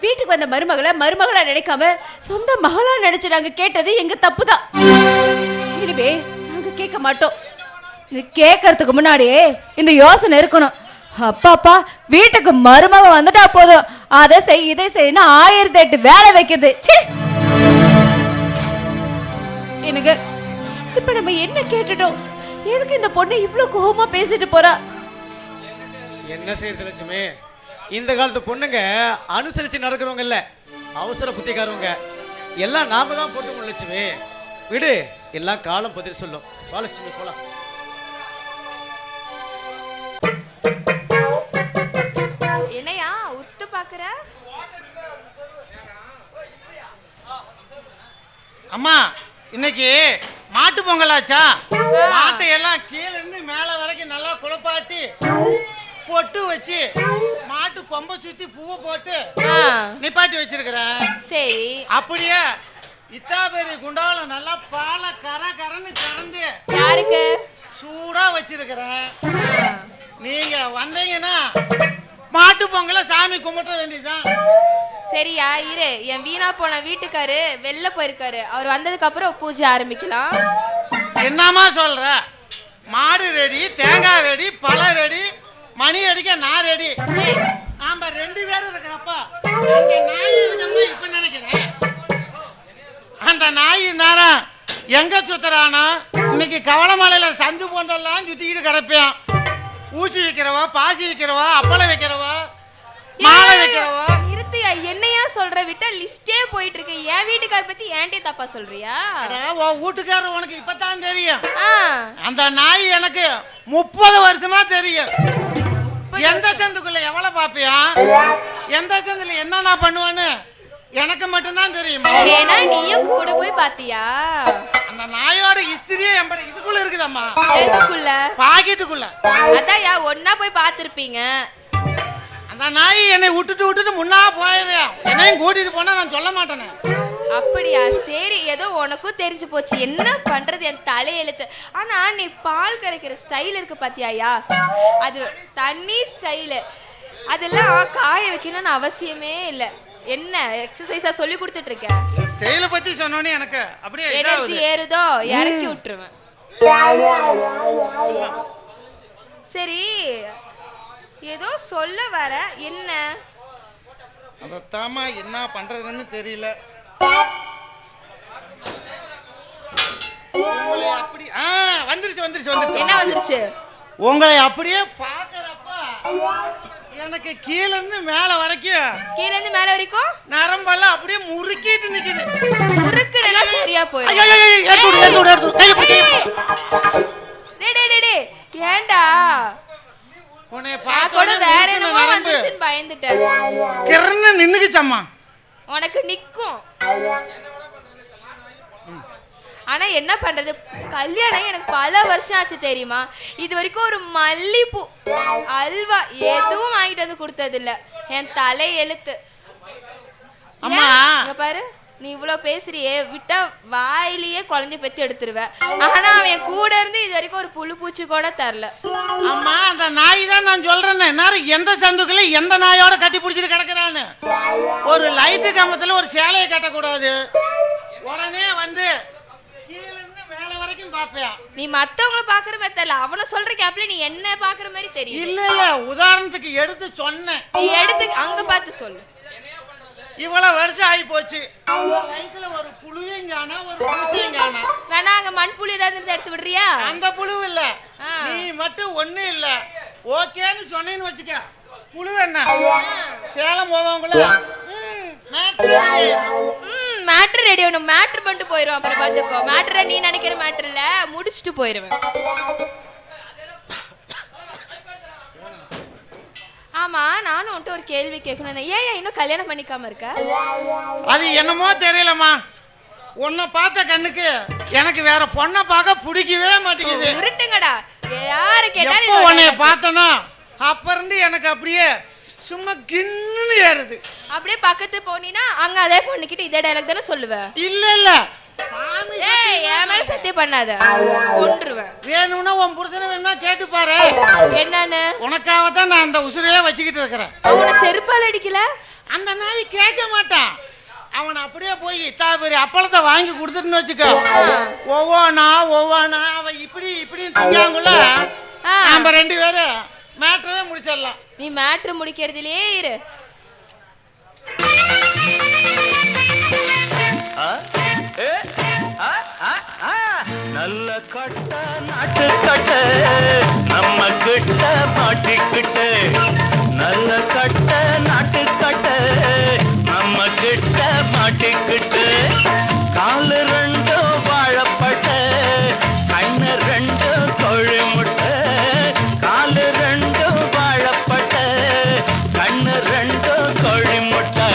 வீட்டுக்கு வந்த மருமகளா நினைக்காம சொந்த மகளா நினைச்சு நாங்க கேட்டது எங்க தப்புதான். இனிமே நாங்க கேட்க மாட்டோம். கேட்கறதுக்கு முன்னாடியே இந்த யோசனை இருக்கணும். அப்பாப்பா வீட்டுக்கு மருமக வந்துட்டா போதும், அதை செய் இதை செய்யு 1008 வேலை வைக்கிறது. எனக்கு இப்ப நம்ம என்ன கேட்டுட்டோம்? எதுக்கு இந்த பொண்ணு இவ்வளவு கோபமா பேசிட்டு போறா? என்ன செய்யறது லட்சுமி, இந்த காலத்து பொண்ணுங்க அனுசரிச்சு நடக்கிறவங்க இல்ல, அவசர புத்திக்காரவங்க. எல்லாம் நாம தான் போட்டுக்கணும் லட்சுமி. விடு, எல்லாம் காலம் பதில் சொல்லும். வா லட்சுமி, போலாம். என்னையா உத்து பாக்குற? அம்மா, இன்னைக்கு மாட்டு பொங்கலாச்சா? மாட்டை எல்லாம் கீழே இருந்து மேல வரைக்கும் நல்லா குழப்பாட்டி பொட்டு வச்சு மாட்டு கொம்ப சுத்தி பூவை போட்டு நிப்பாட்டி வச்சிருக்கிறேன். சரி, அப்படியே இத்தாபெரி குண்டால நல்லா பால கரன்னு கறந்து யாருக்கு சூடா வச்சிருக்கிறேன். நீங்க வந்தீங்கன்னா மாட்டு பொங்கல சாமி கும்பிட வேண்டியதுதான். சரியா இரு, என் வீணா போன வீட்டுக்காரு வெளில போயிருக்காரு, அவர் வந்ததுக்கு அப்புறம் பூஜை ஆரம்பிக்கலாம். என்னமா சொல்ற? மாடு ரெடி, தேங்காய் ரெடி, பழம் ரெடி, மணி அடிக்க நான் ரெடி. நாம 2 பேரும் இருக்கிறப்பா இங்க நாய் இருக்கணும்னு இப்ப நினைக்கிறேன். அந்த நாய் நேரம் எங்க சுத்துறானா? இன்னைக்கு கவளமலையில சந்து போன்றெல்லாம் சுத்திக்கிட்டு கிடப்பேன். ஊசி வைக்கிறவா, பாசி வைக்கிறவா, அப்பளம் வைக்கிறவா, மாலை வைக்கிறவா. நிறுத்தியா, என்னையா சொல்ற? விட்டா லிஸ்டே போயிட்டு இருக்கு. என் வீட்டுக்கார பத்தி ஏன்டே தப்பா சொல்றியா? உன் வீட்டுக்காரர் உனக்கு இப்பதான் தெரியும். அந்த நாய் எனக்கு 30 வருஷமா தெரியும். எந்த சந்துக்குள்ள எவ்வளவு பாப்பியா, எந்த சந்துல என்னன்னா பண்ணுவான்னு எனக்கு மட்டும்தான் தெரியுமா? ஏன்னா நீயும் கூட போய் பாத்தியா? அந்த நாயோட ஹிஸ்டரியே எம்பட இதுக்குள்ள இருக்குதம்மா. எதுக்குள்ள? பாக்கெட்டுக்குள்ள. அதான்யா ஒண்ணா போய் பார்த்திருப்பீங்க. அந்த நாய் என்னை விட்டுட்டு முன்னா போயிடுறியா? என்னையும் கூட்டிட்டு போனா நான் சொல்ல மாட்டேனே. அப்படியா? சரி, ஏதோ உனக்கும் தெரிஞ்சு போச்சு. என்ன பண்றது, என் தலையெழுத்து. ஆனா நீ பால் கரைக்கிற ஸ்டைல் இருக்கு பாத்தியாயா, அது தண்ணி ஸ்டைலு. அதெல்லாம் காய வைக்கணும்னு அவசியமே இல்லை. என்ன எக்ஸசைஸா சொல்லி கொடுத்துட்டு இருக்கேன். ஸ்டைல பத்தி சொன்னோனே எனக்கு அப்படியே எனர்ஜி ஏறுதோ இறக்கி விட்டுருவேன். சரி, ஏதோ சொல்ல வர, என்ன? அதத்தாமா என்ன பண்றதுன்னு தெரியல. உங்களை அப்படி வந்துருச்சு. என்ன வந்துருச்சு? உங்களை அப்படியே பாக்குறப்ப எனக்கு கீழ இருந்து மேல வரைக்கும் நரம்பெல்லாம் அப்படியே முறுக்கிட்டு நிக்குது. முறுக்குனா சரியா போயிடும். ஏண்டா உன்னை பார்த்தோட வேற என்னமோ வந்துச்சுன்னு பயந்துட்டேன். கிரண நின்னுக்குச்சம்மா. உனக்கு நிக்கும். ஆனா என்ன பண்றது, கல்யாணம் எனக்கு பல வருஷம் ஆச்சு தெரியுமா? இது வரைக்கும் ஒரு மல்லிப்பூ அல்வா எதுவும் வாங்கிட்டு வந்து கொடுத்தது இல்ல. என் தலை எழுத்து. அம்மா பாரு, நீ இவ்வளவு பேசுறியே, விட்டா வாயிலேயே குழந்தை பெத்து எடுத்துருவ. ஆனா அவன் கூட இருந்து இது வரைக்கும் ஒரு புழு பூச்சி கூட தரல. அம்மா அந்த நாய் தான் நான் சொல்றேன்னு. நேரம் எந்த சந்துக்குள்ள எந்த நாயோட கட்டி பிடிச்சிட்டு கிடக்குறான்னு. ஒரு லைட்டு கம்பத்துல ஒரு சேலையை கட்டக்கூடாது. உடனே வந்து கீழ இருந்து மேல வரைக்கும் பாப்பியா? நீ மத்தவங்கள பாக்குற மாதிரி தெரியல, அவனை சொல்ற கேப்ல நீ என்ன பாக்குற மாதிரி தெரியும். இல்ல உதாரணத்துக்கு எடுத்து சொன்னேன். நீ எடுத்து அங்க பார்த்து சொல்லு. இவ்வளவு வருஷம் ஆகி போச்சு. வயித்துல ஒரு புழுவையும் காணா, ஒரு பூச்சியும் காணா. வேணா அங்க மண்புழு ஏதாவது இருந்தா எடுத்து விடுறியா? அந்த புழு இல்ல, நீ மட்டும் ஒண்ணு இல்ல ஓகேன்னு சொன்னேன்னு வச்சுக்க. புழு என்ன சேலம் போவாங்கள மேட்ரு ரெடி ஆகணும். மேட்ரு பண்ணிட்டு போயிடுவோம். அப்புறம் பார்த்துக்கோ. மேட்ரை நீ நினைக்கிற மேட்ரு இல்ல, முடிச்சுட்டு போயிடுவேன். ஆமா, நானும் வந்துட்டு ஒரு கேள்வி கேட்கணும். ஏன் இன்னும் கல்யாணம் பண்ணிக்காம இருக்க? அது என்னமோ தெரியலம்மா. உன்னை பார்த்த கண்ணுக்கு எனக்கு வேற பொண்ணை பார்க்க பிடிக்கவே மாட்டேங்குது. இருட்டுங்கடா, யாரு கேட்டாலும் உன்னைய பார்த்தனா அப்ப இருந்து எனக்கு அப்படியே சும்மா கின்னு ஏறுது. அப்படியே பக்கத்து போனீனா அங்க அதே பொண்ணுகிட்ட இதே டயலாக் தானே சொல்லுவ? இல்ல ஏய், என் மேல சத்தியம் பண்ணாத, கொன்றுவேன். வேணும்னா உன் புருஷனை வேணுமா கேட்டு பாரு. என்னன்னு? உனக்காக தான் நான் அந்த உசுரையே வச்சுக்கிட்டு இருக்கிறேன். அவனை செருப்பால் அடிக்கல? அந்த நாய் கேட்க மாட்டான். அவன் அப்படியே போய் பெரிய அப்பளத்தை வாங்கி கொடுத்துட்டுன்னு வச்சுக்கோ. ஒவ்வொன்னா அவன் இப்படி திங்காங்குள்ள நம்ம ரெண்டு பேரும் மேட்ரவே முடிச்சிடலாம். நீ மேட்ரு முடிக்கிறதுலயே இரு. நல்ல கட்ட நாட்டு கட்ட நம்ம கிட்ட மாட்டிக்கிட்ட. நல்ல கட்ட நாட்டு கட்ட நம்ம கிட்ட மாட்டிக்கிட்டு. காலு ரெண்டு வாழப்பட்ட, கண்ணு ரெண்டு கோழி முட்டை. காலு ரெண்டு வாழப்பட்ட, கண்ணு ரெண்டு கோழி முட்டை.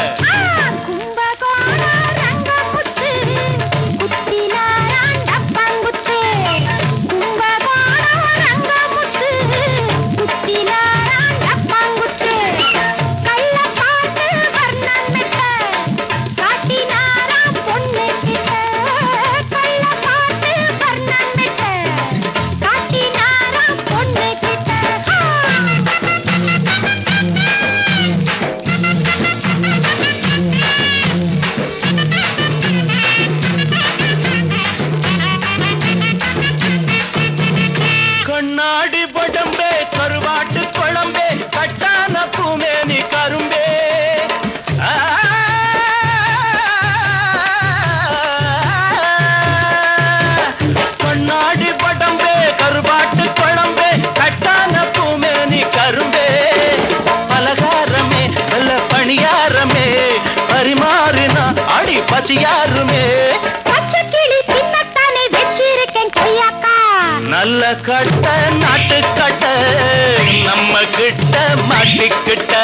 கண்ணாடி படம்பே கருவாட்டு குழம்பே கட்டான பூமே நீ கரும்பே. கண்ணாடி படம்பே கருவாட்டு குழம்பே கட்டான பூமே நீ கரும்பே. பலகாரமே நல்ல பணியாரமே பரிமாறினா அடி பசியாருமே. நல்ல கட்ட நாட்டு கட்ட நம்ம கிட்ட மாட்டிக்கிட்ட.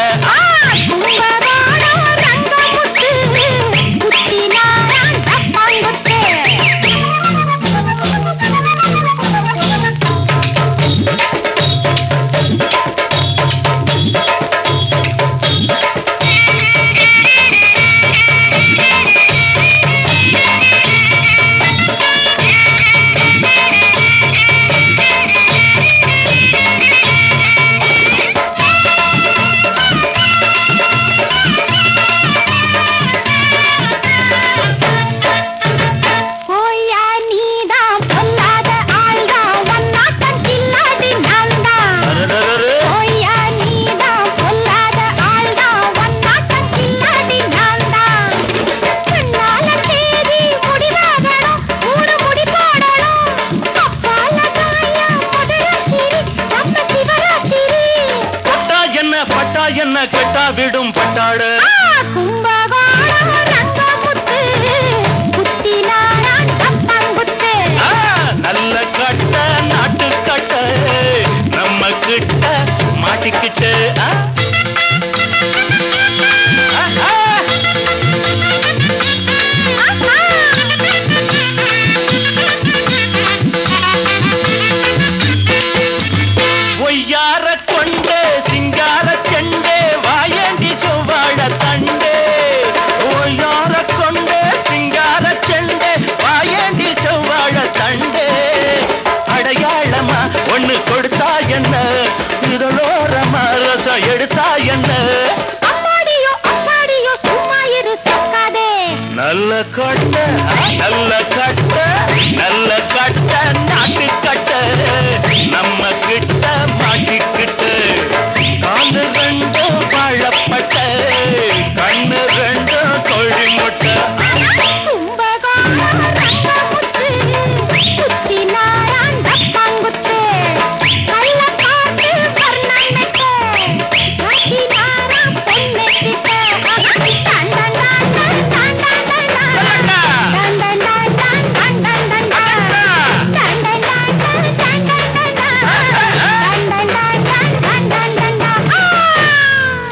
கட்டா விடும் பட்டாடு நல்ல கட்ட நாட்டு கட்ட நம்ம கிட்ட மாட்டிக்கிட்டு ஒய்யார கொண்டே சிங்கார செண்டே வாயண்டி சுவாழ தண்டே ஒய்யார கொண்டே சிங்கார செண்டே வாயண்டி சுவாழ தண்டே அடையாளமா ஒண்ணு கொடுத்தா என்ன இதழோரமா ரசம் எடுத்தா என்ன நல்ல கட்ட நல்ல கட்ட நல்ல கட்ட நாட்டுக்க